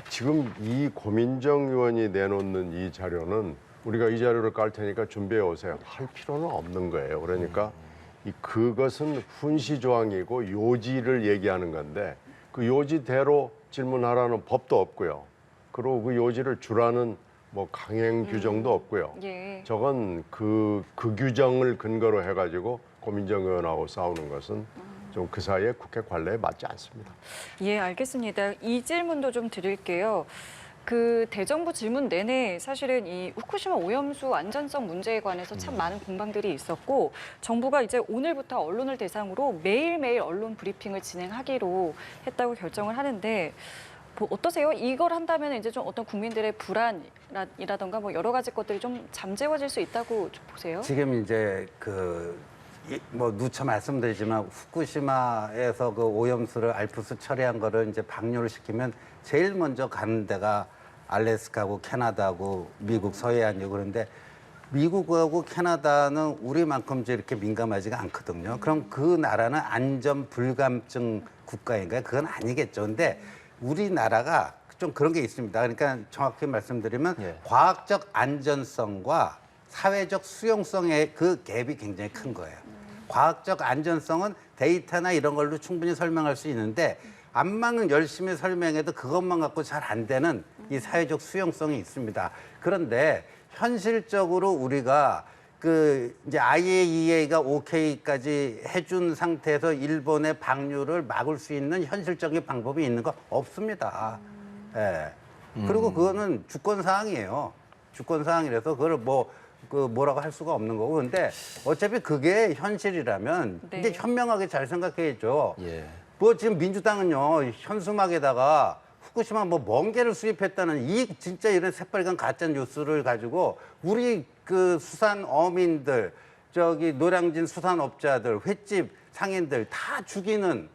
S4: 지금 이 고민정 의원이 내놓는 이 자료는 우리가 이 자료를 깔 테니까 준비해 오세요. 할 필요는 없는 거예요. 그러니까 그것은 훈시 조항이고 요지를 얘기하는 건데 그 요지대로 질문하라는 법도 없고요. 그리고 그 요지를 주라는 뭐 강행 규정도 없고요.
S1: 예.
S4: 저건 그 규정을 근거로 해가지고 고민정 의원하고 싸우는 것은 좀 그 사이에 국회 관례에 맞지 않습니다.
S1: 예, 알겠습니다. 이 질문도 좀 드릴게요. 그 대정부 질문 내내 사실은 이 후쿠시마 오염수 안전성 문제에 관해서 참 많은 공방들이 있었고 정부가 이제 오늘부터 언론을 대상으로 매일매일 언론 브리핑을 진행하기로 했다고 결정을 하는데 뭐 어떠세요? 이걸 한다면 이제 좀 어떤 국민들의 불안이라던가 뭐 여러 가지 것들이 좀 잠재워질 수 있다고 좀 보세요?
S3: 지금 이제 뭐 누차 말씀드리지만 후쿠시마에서 그 오염수를 알프스 처리한 거를 이제 방류를 시키면 제일 먼저 가는 데가 알래스카고 캐나다고 미국 서해안이고 그런데 미국하고 캐나다는 우리만큼 이렇게 민감하지가 않거든요. 그럼 그 나라는 안전 불감증 국가인가요? 그건 아니겠죠. 근데 우리나라가 좀 그런 게 있습니다. 그러니까 정확히 말씀드리면
S2: 예.
S3: 과학적 안전성과 사회적 수용성의 그 갭이 굉장히 큰 거예요. 과학적 안전성은 데이터나 이런 걸로 충분히 설명할 수 있는데 안망은 열심히 설명해도 그것만 갖고 잘 안 되는 이 사회적 수용성이 있습니다. 그런데 현실적으로 우리가 그 이제 IAEA가 OK까지 해준 상태에서 일본의 방류를 막을 수 있는 현실적인 방법이 있는 거 없습니다. 예. 그리고 그거는 주권 사항이에요. 주권 사항이라서 그걸 뭐라고 할 수가 없는 거고. 근데 어차피 그게 현실이라면
S1: 네.
S3: 이제 현명하게 잘 생각해야죠.
S2: 예.
S3: 뭐 지금 민주당은요 현수막에다가 후쿠시마 뭐 멍게를 수입했다는 이 진짜 이런 새빨간 가짜 뉴스를 가지고 우리 그 수산 어민들 저기 노량진 수산업자들 횟집 상인들 다 죽이는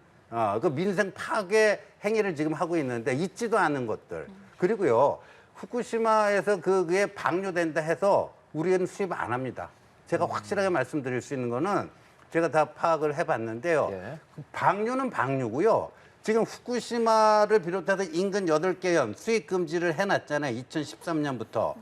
S3: 그 민생 파괴 행위를 지금 하고 있는데 있지도 않은 것들 그리고요 후쿠시마에서 그게 방류된다 해서 우리는 수입 안 합니다. 제가 확실하게 말씀드릴 수 있는 거는 제가 다 파악을 해봤는데요.
S2: 예.
S3: 방류는 방류고요. 지금 후쿠시마를 비롯해서 인근 8개 현 수입 금지를 해놨잖아요. 2013년부터.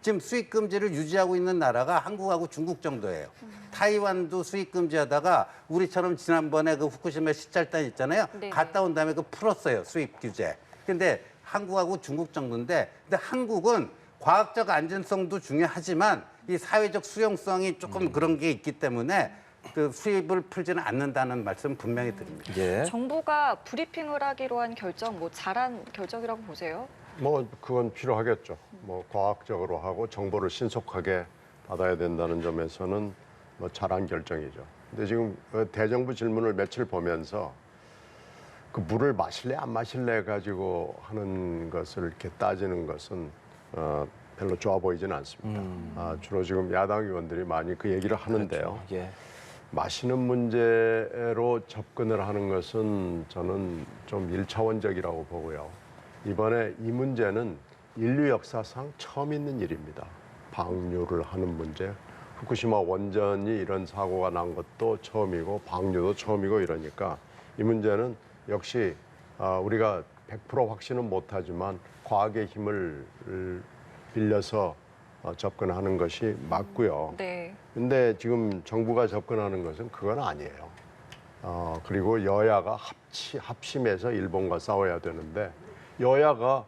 S3: 지금 수입 금지를 유지하고 있는 나라가 한국하고 중국 정도예요. 타이완도 수입 금지하다가 우리처럼 지난번에 그 후쿠시마 시찰단 있잖아요.
S1: 네.
S3: 갔다 온 다음에 그 풀었어요. 수입 규제. 근데 한국하고 중국 정도인데 근데 한국은 과학적 안전성도 중요하지만 이 사회적 수용성이 조금 그런 게 있기 때문에 그 수입을 풀지는 않는다는 말씀 분명히 드립니다.
S2: 예.
S1: 정부가 브리핑을 하기로 한 결정, 뭐 잘한 결정이라고 보세요?
S4: 뭐 그건 필요하겠죠. 뭐 과학적으로 하고 정보를 신속하게 받아야 된다는 점에서는 뭐 잘한 결정이죠. 근데 지금 대정부 질문을 며칠 보면서 그 물을 마실래 안 마실래 가지고 하는 것을 이렇게 따지는 것은 별로 좋아 보이지는 않습니다. 주로 지금 야당 의원들이 많이 그 얘기를 하는데요.
S2: 그렇죠. 예.
S4: 마시는 문제로 접근을 하는 것은 저는 좀 일차원적이라고 보고요. 이번에 이 문제는 인류 역사상 처음 있는 일입니다. 방류를 하는 문제. 후쿠시마 원전이 이런 사고가 난 것도 처음이고 방류도 처음이고 이러니까 이 문제는 역시 우리가 100% 확신은 못하지만 과학의 힘을 빌려서 접근하는 것이 맞고요.
S1: 네.
S4: 근데 지금 정부가 접근하는 것은 그건 아니에요. 그리고 여야가 합심해서 일본과 싸워야 되는데 여야가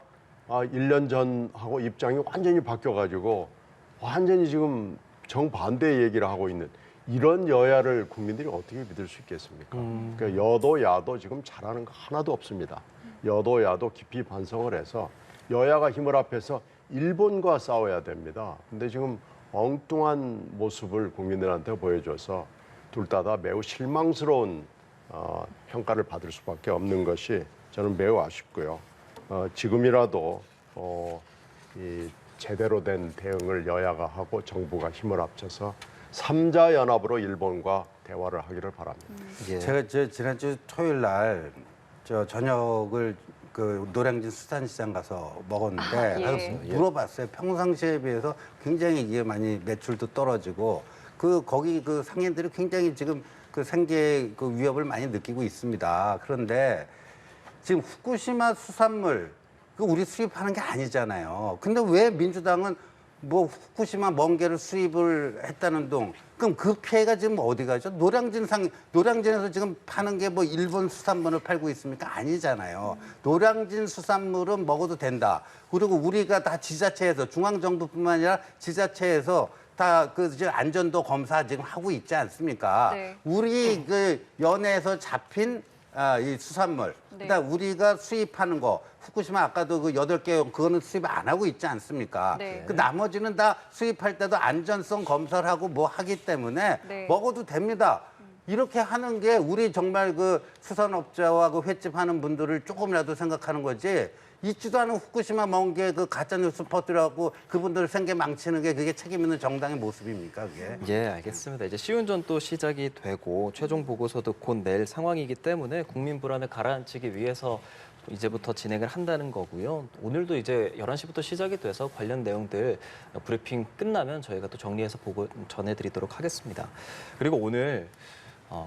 S4: 1년 전하고 입장이 완전히 바뀌어가지고 완전히 지금 정반대의 얘기를 하고 있는 이런 여야를 국민들이 어떻게 믿을 수 있겠습니까? 그러니까 여도 야도 지금 잘하는 거 하나도 없습니다. 여도 야도 깊이 반성을 해서 여야가 힘을 합해서 일본과 싸워야 됩니다. 근데 지금 엉뚱한 모습을 국민들한테 보여줘서 둘 다 매우 실망스러운 평가를 받을 수밖에 없는 것이 저는 매우 아쉽고요. 지금이라도 이 제대로 된 대응을 여야가 하고 정부가 힘을 합쳐서 3자 연합으로 일본과 대화를 하기를 바랍니다.
S2: 예.
S3: 제가 지난주 토요일 날 저녁을 그 노량진 수산시장 가서 먹었는데
S1: 예.
S3: 가서 물어봤어요. 평상시에 비해서 굉장히 이게 많이 매출도 떨어지고 거기 그 상인들이 굉장히 지금 그 생계 그 위협을 많이 느끼고 있습니다. 그런데 지금 후쿠시마 수산물 그 우리 수입하는 게 아니잖아요. 근데 왜 민주당은 뭐 후쿠시마 멍게를 수입을 했다는 동 그럼 그 피해가 지금 어디 가죠? 노량진에서 지금 파는 게 뭐 일본 수산물을 팔고 있습니까? 아니잖아요. 노량진 수산물은 먹어도 된다. 그리고 우리가 다 지자체에서 중앙정부뿐만 아니라 지자체에서 다 그 안전도 검사 지금 하고 있지 않습니까?
S1: 네.
S3: 우리 그 연해에서 잡힌 이 수산물,
S1: 네.
S3: 그다음 우리가 수입하는 거, 후쿠시마 아까도 그 8개 그거는 수입 안 하고 있지 않습니까?
S1: 네.
S3: 그 나머지는 다 수입할 때도 안전성 검사를 하고 뭐 하기 때문에
S1: 네.
S3: 먹어도 됩니다. 이렇게 하는 게 우리 정말 그 수산업자와 그 횟집 하는 분들을 조금이라도 생각하는 거지. 있지도 않은 후쿠시마 멍게 그 가짜뉴스 퍼뜨려갖고 그분들 생계 망치는 게 그게 책임 있는 정당의 모습입니까, 그게?
S2: 예, 알겠습니다. 이제 시운전도 시작이 되고 최종 보고서도 곧 낼 상황이기 때문에 국민 불안을 가라앉히기 위해서 이제부터 진행을 한다는 거고요. 오늘도 이제 11시부터 시작이 돼서 관련 내용들 브리핑 끝나면 저희가 또 정리해서 보고 전해드리도록 하겠습니다. 그리고 오늘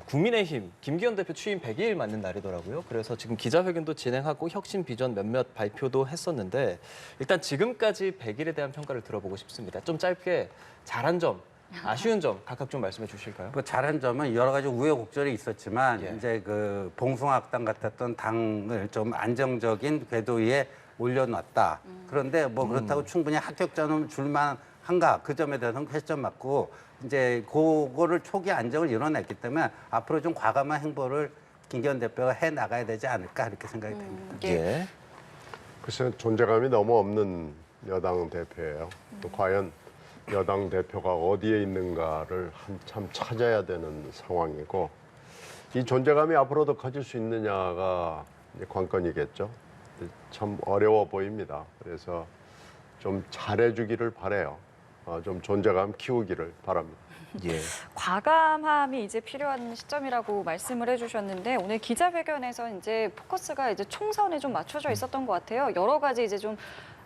S2: 국민의힘 김기현 대표 취임 100일 맞는 날이더라고요. 그래서 지금 기자회견도 진행하고 혁신 비전 몇몇 발표도 했었는데 일단 지금까지 100일에 대한 평가를 들어보고 싶습니다. 좀 짧게 잘한 점, 아쉬운 점 각각 좀 말씀해 주실까요?
S3: 뭐 잘한 점은 여러 가지 우여곡절이 있었지만
S2: 예.
S3: 이제 그 봉숭아학당 같았던 당을 좀 안정적인 궤도 위에 올려놨다. 그런데 뭐 그렇다고 충분히 합격자는 줄만한가 그 점에 대해서는 퀘스천 맞고 이제 그거를 초기 안정을 이뤄냈기 때문에 앞으로 좀 과감한 행보를 김기현 대표가 해 나가야 되지 않을까 이렇게 생각이 됩니다.
S2: 예.
S4: 글쎄 존재감이 너무 없는 여당 대표예요. 또 과연 여당 대표가 어디에 있는가를 한참 찾아야 되는 상황이고 이 존재감이 앞으로도 커질 수 있느냐가 이제 관건이겠죠. 참 어려워 보입니다. 그래서 좀 잘해주기를 바라요. 좀 존재감 키우기를 바랍니다.
S2: 예.
S1: 과감함이 이제 필요한 시점이라고 말씀을 해주셨는데 오늘 기자회견에서 이제 포커스가 이제 총선에 좀 맞춰져 있었던 것 같아요. 여러 가지 이제 좀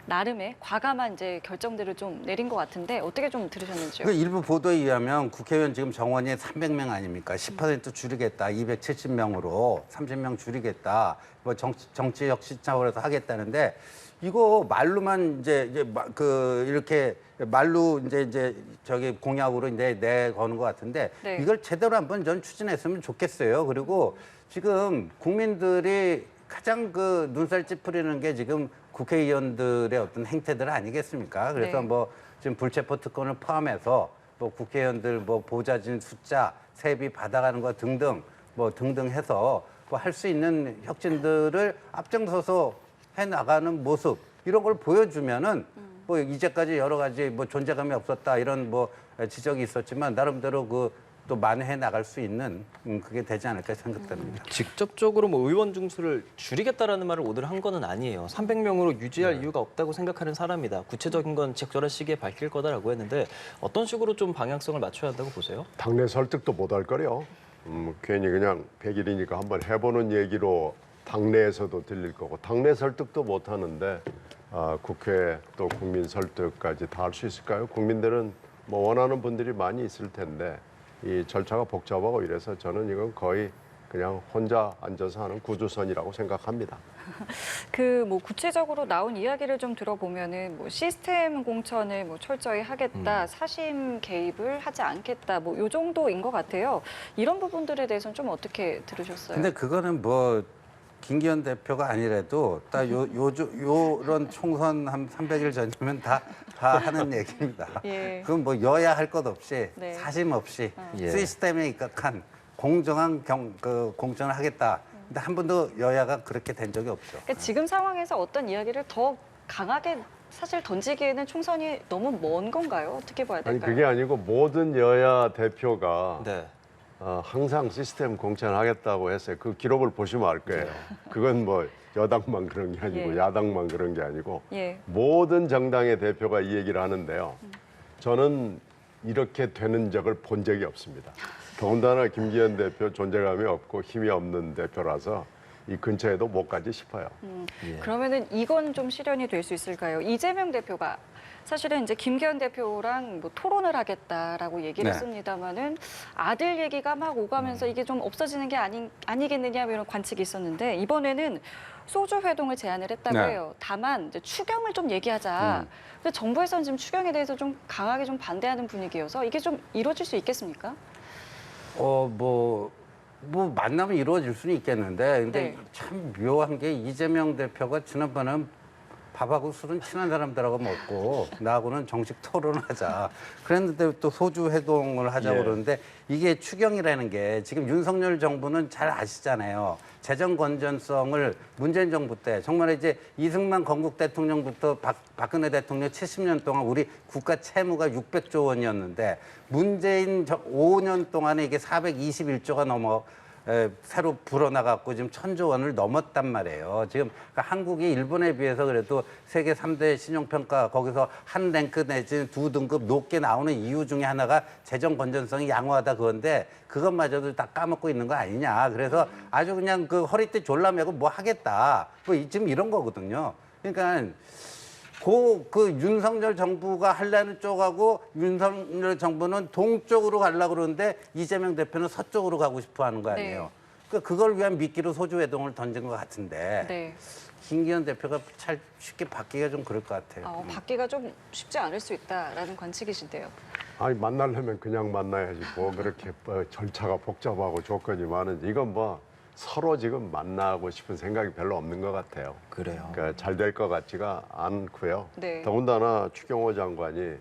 S1: 나름의 과감한 이제 결정들을 좀 내린 것 같은데 어떻게 좀 들으셨는지요?
S3: 그 일부 보도에 의하면 국회의원 지금 정원이 300명 아닙니까? 10% 줄이겠다. 270명으로 30명 줄이겠다. 뭐 정치 혁신 차원에서 하겠다는데 이거 말로만 이제 이렇게 말로 이제 저기 공약으로 이제 내거는 것 같은데
S1: 네.
S3: 이걸 제대로 한번 전 추진했으면 좋겠어요. 그리고 지금 국민들이 가장 그 눈살 찌푸리는 게 지금 국회의원들의 어떤 행태들 아니겠습니까? 그래서
S1: 네.
S3: 뭐 지금 불체포 특권을 포함해서 뭐 국회의원들 뭐 보좌진 숫자, 세비 받아가는 거 등등 뭐 등등 해서 뭐 할 수 있는 혁신들을 앞장서서 해 나가는 모습 이런 걸 보여주면은 뭐 이제까지 여러 가지 뭐 존재감이 없었다 이런 뭐 지적이 있었지만 나름대로 그 또 만회해 나갈 수 있는 그게 되지 않을까 생각됩니다.
S2: 직접적으로 뭐 의원 중수를 줄이겠다라는 말을 오늘 한 거는 아니에요. 300명으로 유지할 이유가 없다고 생각하는 사람이다. 구체적인 건 적절한 시기에 밝힐 거다라고 했는데 어떤 식으로 좀 방향성을 맞춰야 한다고 보세요?
S4: 당내 설득도 못 할 거요. 괜히 그냥 100일이니까 한번 해보는 얘기로 당내에서도 들릴 거고 당내 설득도 못 하는데 국회 또 국민 설득까지 다 할 수 있을까요? 국민들은 뭐 원하는 분들이 많이 있을 텐데 이 절차가 복잡하고 이래서 저는 이건 거의 그냥 혼자 앉아서 하는 구조선이라고 생각합니다.
S1: 그 뭐 구체적으로 나온 이야기를 좀 들어보면은 뭐 시스템 공천을 뭐 철저히 하겠다, 사심 개입을 하지 않겠다, 뭐 요 정도인 것 같아요. 이런 부분들에 대해서는 좀 어떻게 들으셨어요?
S3: 근데 그거는 뭐 김기현 대표가 아니라도 딱 요런 총선 한 300일 전이면 다 하는 얘기입니다.
S1: 예.
S3: 그건 뭐 여야 할 것 없이
S1: 네.
S3: 사심 없이
S2: 예.
S3: 시스템에 입각한 공정한 공천을 하겠다. 근데 한 번도 여야가 그렇게 된 적이 없죠.
S1: 그러니까 지금 상황에서 어떤 이야기를 더 강하게 사실 던지기에는 총선이 너무 먼 건가요? 어떻게 봐야
S4: 아니
S1: 될까요?
S4: 그게 아니고 모든 여야 대표가
S2: 네.
S4: 항상 시스템 공천하겠다고 했어요. 그 기록을 보시면 알 거예요. 그건 뭐 여당만 그런 게 아니고
S1: 예.
S4: 야당만 그런 게 아니고
S1: 예.
S4: 모든 정당의 대표가 이 얘기를 하는데요. 저는 이렇게 되는 적을 본 적이 없습니다. 더군다나 김기현 대표 존재감이 없고 힘이 없는 대표라서 이 근처에도 못 가지 싶어요.
S1: 그러면은 이건 좀 실현이 될 수 있을까요? 이재명 대표가 사실은 이제 김기현 대표랑 뭐 토론을 하겠다라고 얘기를
S3: 네.
S1: 했습니다만은 아들 얘기가 막 오가면서 이게 좀 없어지는 게 아니겠느냐 이런 관측이 있었는데 이번에는 소주 회동을 제안을 했다고
S3: 네.
S1: 해요. 다만 이제 추경을 좀 얘기하자. 근데 정부에서는 지금 추경에 대해서 좀 강하게 좀 반대하는 분위기여서 이게 좀 이루어질 수 있겠습니까?
S3: 뭐 만나면 이루어질 수는 있겠는데, 근데
S1: 네.
S3: 참 묘한 게 이재명 대표가 지난번에는 밥하고 술은 친한 사람들하고 먹고 나하고는 정식 토론을 하자. 그랬는데 또 소주 회동을 하자고
S2: 예.
S3: 그러는데 이게 추경이라는 게 지금 윤석열 정부는 잘 아시잖아요. 재정 건전성을 문재인 정부 때 정말 이제 이승만 건국 대통령부터 박근혜 대통령 70년 동안 우리 국가 채무가 600조 원이었는데 문재인 5년 동안에 이게 421조가 넘어 새로 불어나갖고 지금 1,000조 원을 넘었단 말이에요. 지금 그러니까 한국이 일본에 비해서 그래도 세계 3대 신용평가 거기서 한 랭크 내지 2등급 높게 나오는 이유 중에 하나가 재정 건전성이 양호하다 그건데 그것마저도 다 까먹고 있는 거 아니냐. 그래서 아주 그냥 그 허리띠 졸라매고 뭐 하겠다. 뭐 지금 이런 거거든요. 그러니까 그 윤석열 정부가 하려는 쪽하고 윤석열 정부는 동쪽으로 가려고 그러는데 이재명 대표는 서쪽으로 가고 싶어 하는 거 아니에요.
S1: 네.
S3: 그러니까 그걸 위한 미끼로 소주 회동을 던진 것 같은데
S1: 네.
S3: 김기현 대표가 잘 쉽게 받기가 좀 그럴 것 같아요.
S1: 받기가 좀 쉽지 않을 수 있다라는 관측이신데요.
S4: 아니 만나려면 그냥 만나야지 뭐 그렇게 절차가 복잡하고 조건이 많은지 이건 뭐 서로 지금 만나고 싶은 생각이 별로 없는 것 같아요.
S2: 그래요.
S4: 그러니까 잘 될 것 같지가 않고요.
S1: 네.
S4: 더군다나 추경호 장관이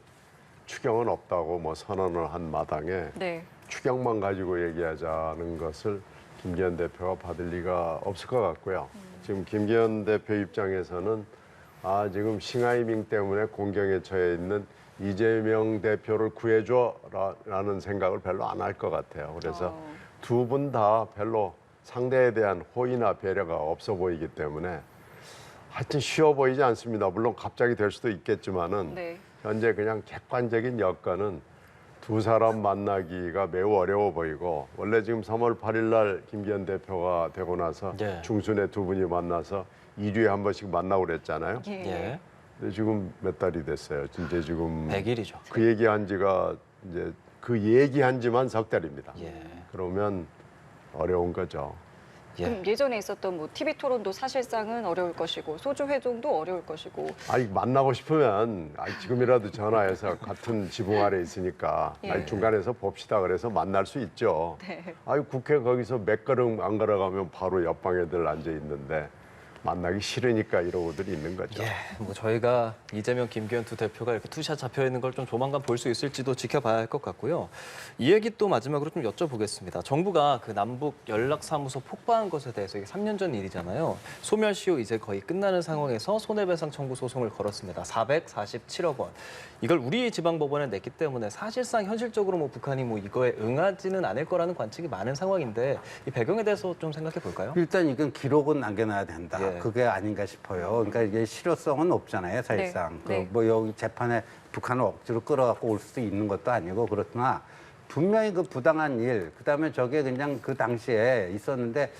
S4: 추경은 없다고 뭐 선언을 한 마당에
S1: 네.
S4: 추경만 가지고 얘기하자는 것을 김기현 대표가 받을 리가 없을 것 같고요. 지금 김기현 대표 입장에서는 지금 싱하이밍 때문에 공경에 처해 있는 이재명 대표를 구해줘라는 생각을 별로 안 할 것 같아요. 그래서 두 분 다 별로 상대에 대한 호의나 배려가 없어 보이기 때문에 하여튼 쉬워 보이지 않습니다. 물론 갑자기 될 수도 있겠지만은
S1: 네.
S4: 현재 그냥 객관적인 여건은 두 사람 만나기가 매우 어려워 보이고 원래 지금 3월 8일 날 김기현 대표가 되고 나서
S2: 예.
S4: 중순에 두 분이 만나서 2주에 한 번씩 만나고 그랬잖아요.
S2: 예.
S4: 근데 지금 몇 달이 됐어요. 이제 지금
S2: 100일이죠.
S4: 그 얘기한 지가 이제 그 얘기한 지만 석 달입니다.
S2: 예.
S4: 그러면 어려운 거죠.
S1: 그럼 예전에 있었던 뭐 TV 토론도 사실상은 어려울 것이고 소주 회동도 어려울 것이고.
S4: 만나고 싶으면 지금이라도 전화해서 같은 지붕 아래 있으니까
S1: 예.
S4: 중간에서 봅시다 그래서 만날 수 있죠.
S1: 네.
S4: 국회 거기서 몇 걸음 안 걸어가면 바로 옆방에들 앉아 있는데 만나기 싫으니까 이러고들 있는 거죠.
S2: 예, 뭐 저희가 이재명, 김기현 두 대표가 이렇게 투샷 잡혀 있는 걸 좀 조만간 볼 수 있을지도 지켜봐야 할 것 같고요. 이 얘기 또 마지막으로 좀 여쭤보겠습니다. 정부가 그 남북 연락사무소 폭파한 것에 대해서 이게 3년 전 일이잖아요. 소멸시효 이제 거의 끝나는 상황에서 손해배상 청구 소송을 걸었습니다. 447억 원. 이걸 우리 지방법원에 냈기 때문에 사실상 현실적으로 뭐 북한이 뭐 이거에 응하지는 않을 거라는 관측이 많은 상황인데 이 배경에 대해서 좀 생각해 볼까요?
S3: 일단 이건 기록은 남겨놔야 된다.
S2: 예.
S3: 그게 아닌가 싶어요. 그러니까 이게 실효성은 없잖아요, 사실상.
S1: 네. 네.
S3: 뭐 여기 재판에 북한을 억지로 끌어갖고 올 수도 있는 것도 아니고 그렇구나. 분명히 그 부당한 일, 그다음에 저게 그냥 그 당시에 있었는데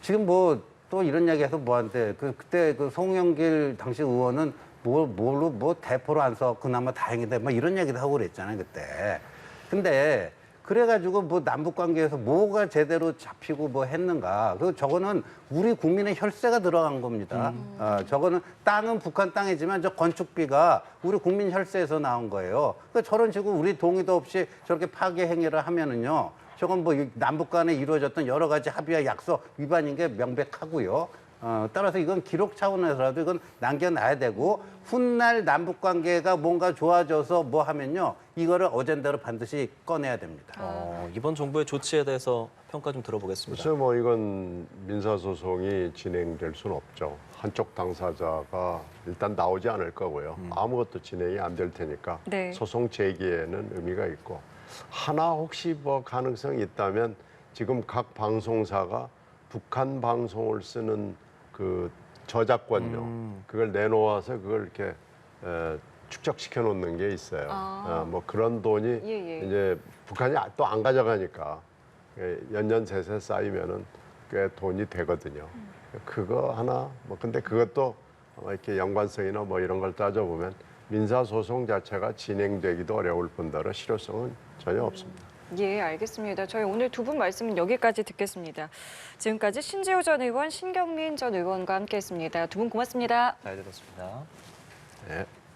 S3: 지금 뭐 또 이런 이야기해서 뭐한테 그때 그 송영길 당시 의원은 뭐 대포로 안 써 그나마 다행이다 뭐 이런 얘기도 하고 그랬잖아요 그때. 근데 그래가지고 뭐 남북 관계에서 뭐가 제대로 잡히고 뭐 했는가? 저거는 우리 국민의 혈세가 들어간 겁니다. 저거는 땅은 북한 땅이지만 저 건축비가 우리 국민 혈세에서 나온 거예요. 그러니까 저런 식으로 우리 동의도 없이 저렇게 파괴 행위를 하면은요. 저건 뭐 남북 간에 이루어졌던 여러 가지 합의와 약속 위반인 게 명백하고요. 따라서 이건 기록 차원에서라도 이건 남겨놔야 되고 훗날 남북 관계가 뭔가 좋아져서 뭐 하면요 이거를 어젠다로 반드시 꺼내야 됩니다.
S2: 이번 정부의 조치에 대해서 평가 좀 들어보겠습니다.
S4: 글쎄 뭐 이건 민사소송이 진행될 수는 없죠. 한쪽 당사자가 일단 나오지 않을 거고요. 아무것도 진행이 안 될 테니까
S1: 네.
S4: 소송 제기에는 의미가 있고 하나 혹시 뭐 가능성이 있다면 지금 각 방송사가 북한 방송을 쓰는 그 저작권료 그걸 내놓아서 그걸 이렇게 축적시켜 놓는 게 있어요. 뭐 그런 돈이
S1: 예.
S4: 이제 북한이 또 안 가져가니까 연년세세 쌓이면은 꽤 돈이 되거든요. 그거 하나 뭐 근데 그것도 이렇게 연관성이나 뭐 이런 걸 따져보면 민사소송 자체가 진행되기도 어려울 뿐더러 실효성은 전혀 없습니다.
S1: 예, 알겠습니다. 저희 오늘 두 분 말씀은 여기까지 듣겠습니다. 지금까지 신지호 전 의원, 신경민 전 의원과 함께했습니다. 두 분 고맙습니다.
S2: 잘 들었습니다.
S4: 네.